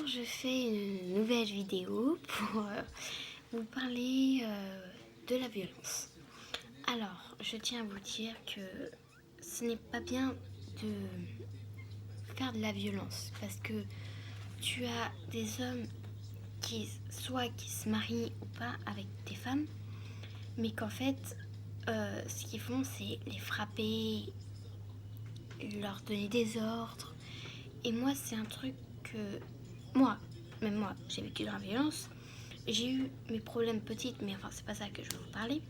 Alors je fais une nouvelle vidéo pour vous parler de la violence. Alors je tiens à vous dire que ce n'est pas bien de faire de la violence parce que tu as des hommes qui se marient ou pas avec des femmes, mais qu'en fait ce qu'ils font c'est les frapper, leur donner des ordres. Et moi c'est un truc que même moi j'ai vécu dans la violence. J'ai eu mes problèmes petites, mais enfin c'est pas ça que je veux vous parler.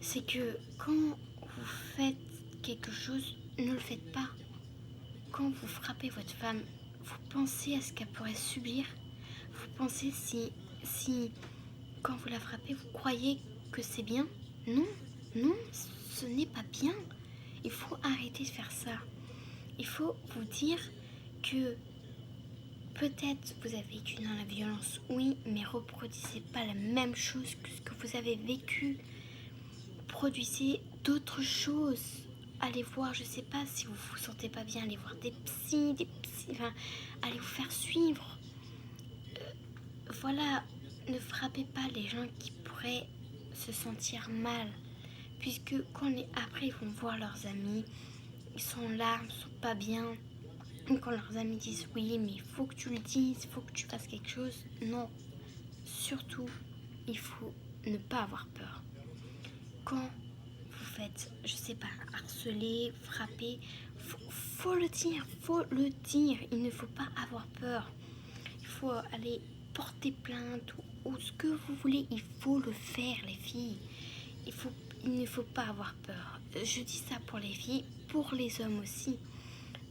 C'est que quand vous faites quelque chose, ne le faites pas. Quand vous frappez votre femme, vous pensez à ce qu'elle pourrait subir. Vous pensez si quand vous la frappez, vous croyez que c'est bien. Non, non, ce n'est pas bien. Il faut arrêter de faire ça. Il faut vous dire que peut-être vous avez vécu dans la violence, oui, mais reproduisez pas la même chose que ce que vous avez vécu. Produisez d'autres choses. Allez voir, je sais pas, si vous vous sentez pas bien, allez voir des psys, enfin, allez vous faire suivre. Voilà, ne frappez pas les gens qui pourraient se sentir mal, puisque après ils vont voir leurs amis, ils sont là, ils sont pas bien. Quand leurs amis disent oui, mais il faut que tu le dises, il faut que tu fasses quelque chose, non. Surtout, il faut ne pas avoir peur. Quand vous faites, je sais pas, harceler, frapper, faut le dire, il ne faut pas avoir peur. Il faut aller porter plainte ou ce que vous voulez, il faut le faire les filles. Il ne faut pas avoir peur. Je dis ça pour les filles, pour les hommes aussi.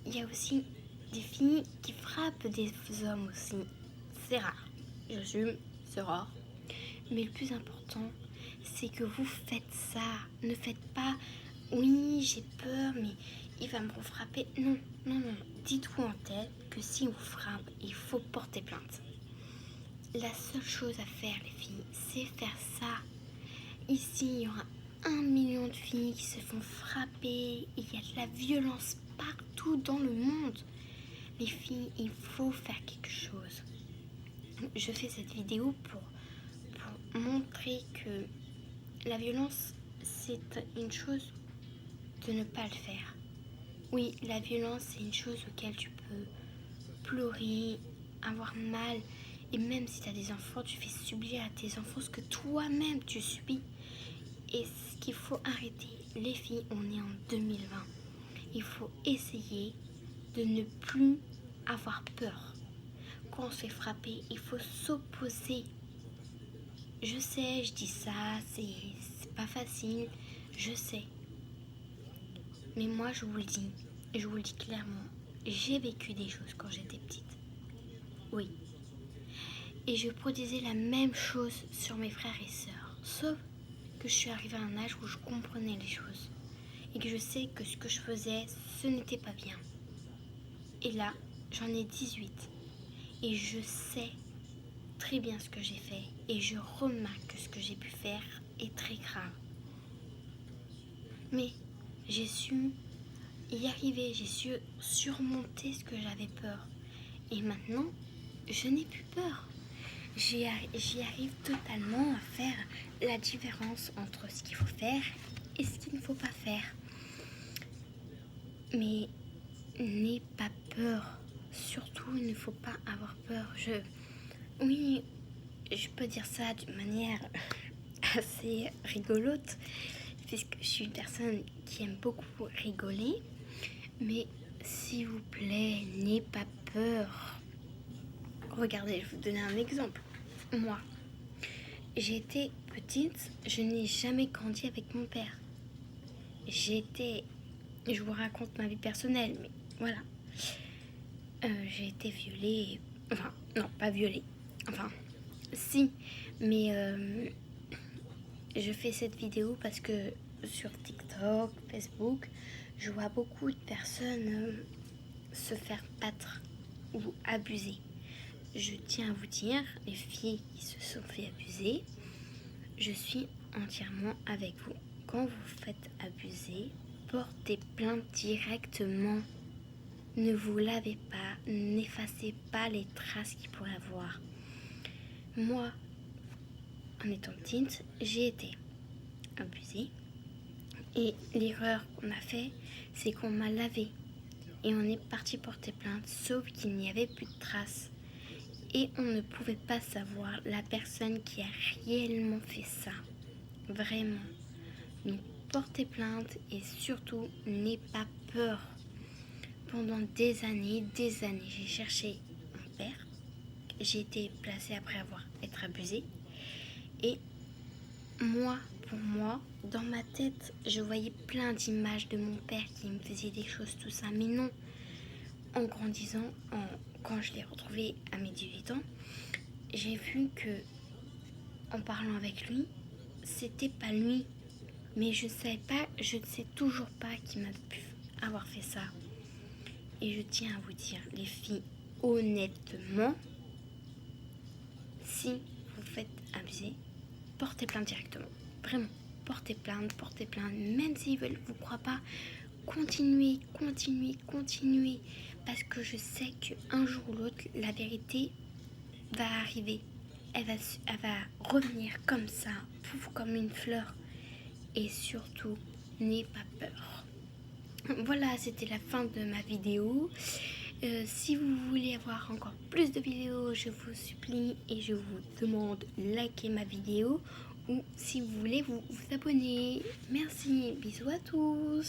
Il y a aussi des filles qui frappent des hommes aussi. C'est rare, j'assume, c'est rare. Mais le plus important, c'est que vous faites ça. Ne faites pas, oui, j'ai peur, mais il va me frapper. Non, non, non. Dites-vous en tête que si on vous frappe, il faut porter plainte. La seule chose à faire, les filles, c'est faire ça. Ici, il y aura 1 million de filles qui se font frapper. Il y a de la violence partout dans le monde. Les filles, il faut faire quelque chose. Je fais cette vidéo pour montrer que la violence, c'est une chose de ne pas le faire. Oui, la violence, c'est une chose auquel tu peux pleurer, avoir mal. Et même si tu as des enfants, tu fais subir à tes enfants ce que toi-même tu subis. Et ce qu'il faut arrêter, les filles, on est en 2020. Il faut essayer de ne plus avoir peur. Quand on se fait frapper, il faut s'opposer. Je sais, je dis ça, c'est pas facile, je sais. Mais moi, je vous le dis clairement, j'ai vécu des choses quand j'étais petite. Oui. Et je produisais la même chose sur mes frères et sœurs. Sauf que je suis arrivée à un âge où je comprenais les choses. Et que je sais que ce que je faisais, ce n'était pas bien. Et là, j'en ai 18. Et je sais très bien ce que j'ai fait. Et je remarque que ce que j'ai pu faire est très grave. Mais j'ai su y arriver, j'ai su surmonter ce que j'avais peur. Et maintenant, je n'ai plus peur. J'y arrive totalement à faire la différence entre ce qu'il faut faire et ce qu'il ne faut pas faire. Mais n'aie pas peur. Surtout, il ne faut pas avoir peur. Oui, je peux dire ça d'une manière assez rigolote, puisque je suis une personne qui aime beaucoup rigoler. Mais s'il vous plaît, n'aie pas peur. Regardez, je vais vous donner un exemple. Moi, j'ai été petite, je n'ai jamais grandi avec mon père. Je vous raconte ma vie personnelle, mais voilà. J'ai été violée, enfin, non, pas violée, enfin, si, mais je fais cette vidéo parce que sur TikTok, Facebook, je vois beaucoup de personnes se faire battre ou abuser. Je tiens à vous dire, les filles qui se sont fait abuser, je suis entièrement avec vous. Quand vous faites abuser, portez plainte directement. ne vous lavez pas, n'effacez pas les traces qu'il pourrait avoir. Moi, en étant petite, j'ai été abusée. Et l'erreur qu'on a fait, c'est qu'on m'a lavé. Et on est parti porter plainte, sauf qu'il n'y avait plus de traces. Et on ne pouvait pas savoir la personne qui a réellement fait ça. Vraiment. Donc portez plainte et surtout n'ayez pas peur. Pendant des années, j'ai cherché mon père. J'ai été placée après être abusée. Et pour moi, dans ma tête, je voyais plein d'images de mon père qui me faisait des choses, tout ça. Mais non, en grandissant, quand je l'ai retrouvé à mes 18 ans, j'ai vu que, en parlant avec lui, c'était pas lui. Mais je ne sais toujours pas qui m'a pu avoir fait ça. Et je tiens à vous dire, les filles, honnêtement, si vous faites abuser, portez plainte directement. Vraiment, portez plainte, même s'ils ne vous croient pas, continuez, parce que je sais qu'un jour ou l'autre, la vérité va arriver. Elle va revenir comme ça, pouf, comme une fleur. Et surtout, n'ayez pas peur. Voilà, c'était la fin de ma vidéo. Si vous voulez avoir encore plus de vidéos, je vous supplie et je vous demande likez ma vidéo ou si vous voulez vous abonner. Merci, bisous à tous.